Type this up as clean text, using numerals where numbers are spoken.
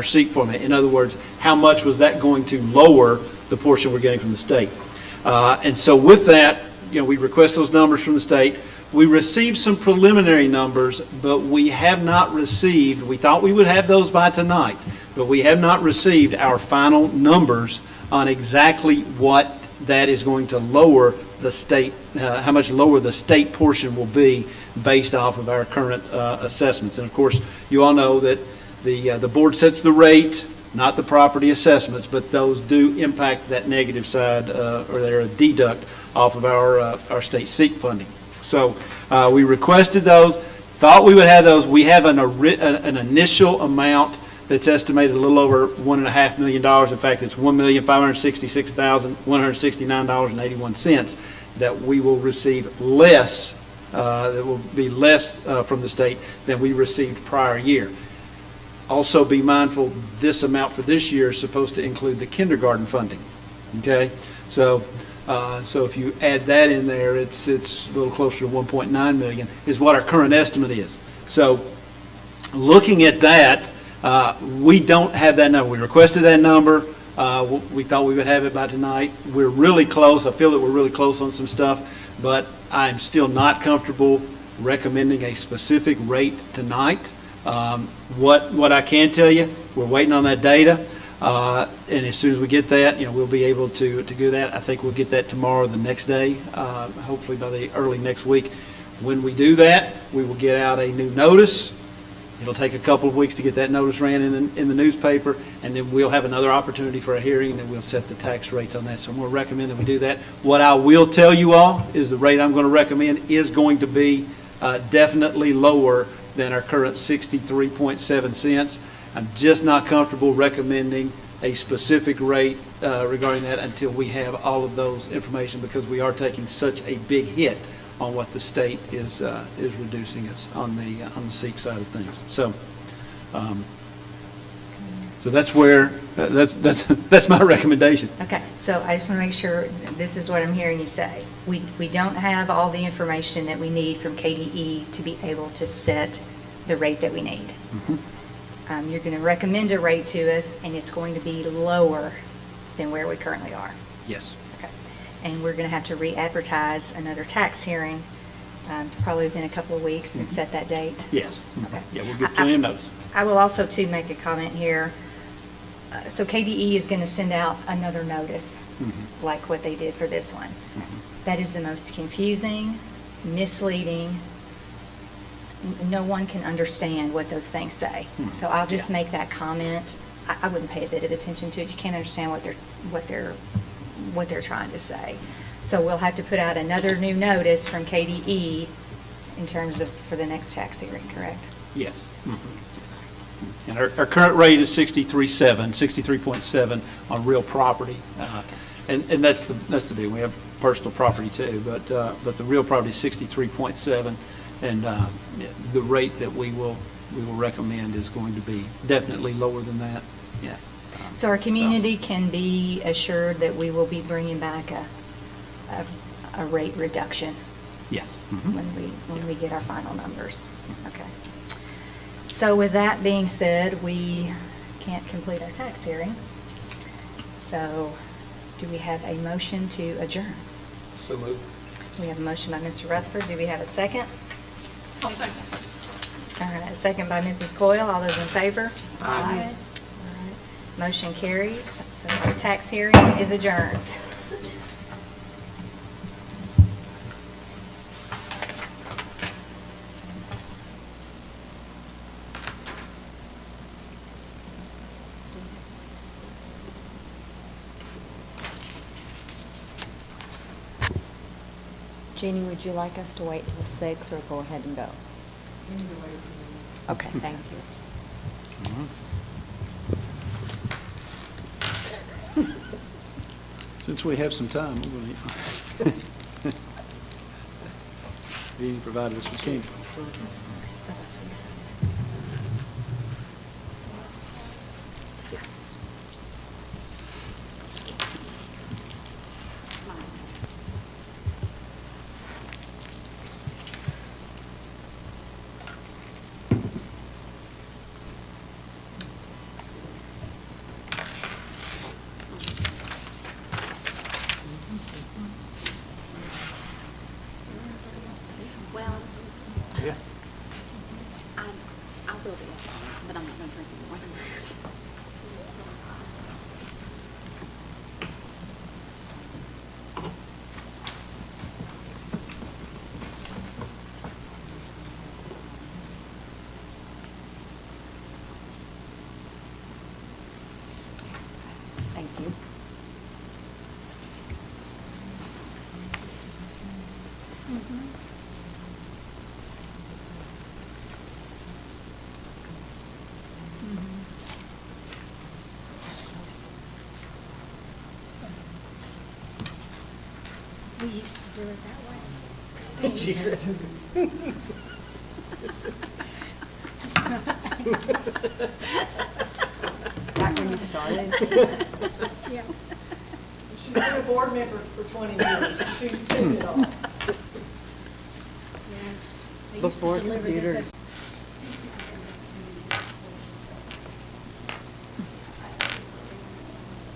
our SEEK formula. In other words, how much was that going to lower the portion we're getting from the state? And so with that, we request those numbers from the state. We received some preliminary numbers, but we have not received, we thought we would have those by tonight, but we have not received our final numbers on exactly what that is going to lower the state, how much lower the state portion will be based off of our current assessments. And of course, you all know that the board sets the rate, not the property assessments, but those do impact that negative side, or they're a deduct off of our state SEEK funding. So we requested those, thought we would have those. We have an initial amount that's estimated a little over $1.5 million. In fact, it's $1,566,169.81 that we will receive less, that will be less from the state than we received prior year. Also be mindful, this amount for this year is supposed to include the kindergarten funding, okay? So if you add that in there, it's a little closer to 1.9 million is what our current estimate is. So looking at that, we don't have that number. We requested that number. We thought we would have it by tonight. We're really close. I feel that we're really close on some stuff, but I'm still not comfortable recommending a specific rate tonight. What I can tell you, we're waiting on that data. And as soon as we get that, we'll be able to do that. I think we'll get that tomorrow or the next day, hopefully by the early next week. When we do that, we will get out a new notice. It'll take a couple of weeks to get that notice ran in the newspaper, and then we'll have another opportunity for a hearing, and then we'll set the tax rates on that. So I'm going to recommend that we do that. What I will tell you all is the rate I'm going to recommend is going to be definitely lower than our current 63.7 cents. I'm just not comfortable recommending a specific rate regarding that until we have all of those information, because we are taking such a big hit on what the state is reducing us on the SEEK side of things. So, so that's where that's my recommendation. Okay, so I just want to make sure this is what I'm hearing you say. We don't have all the information that we need from KDE to be able to set the rate that we need. Mm-hmm. You're going to recommend a rate to us, and it's going to be lower than where we currently are. Yes. Okay. And we're going to have to re-advertise another tax hearing, probably within a couple of weeks, and set that date. Yes. Okay. Yeah, we'll get plenty of notice. I will also, too, make a comment here. So KDE is going to send out another notice, like what they did for this one. That is the most confusing, misleading. No one can understand what those things say. So I'll just make that comment. I wouldn't pay a bit of attention to it. You can't understand what they're trying to say. So we'll have to put out another new notice from KDE in terms of for the next tax hearing, correct? Yes. Yes. And our current rate is 63.7 on real property, and that's the big. We have personal property too, but the real property is 63.7. And the rate that we will recommend is going to be definitely lower than that. Yeah. So our community can be assured that we will be bringing back a rate reduction. Yes. When we get our final numbers. Okay. So with that being said, we can't complete our tax hearing. So do we have a motion to adjourn? So moved. We have a motion by Mr. Rutherford. Do we have a second? I'll second. All right, a second by Mrs. Coyle. All those in favor? Aye. All right. Motion carries. So our tax hearing is adjourned. Jeannie, would you like us to wait till 6 or go ahead and go? Okay, thank you. Since we have some time, we're going to He provided us with candy. We used to do it that way. She said. Back when you started? Yeah. She's been a board member for 20 years. She's seen it all. Yes. They used to Before deliver this computers. at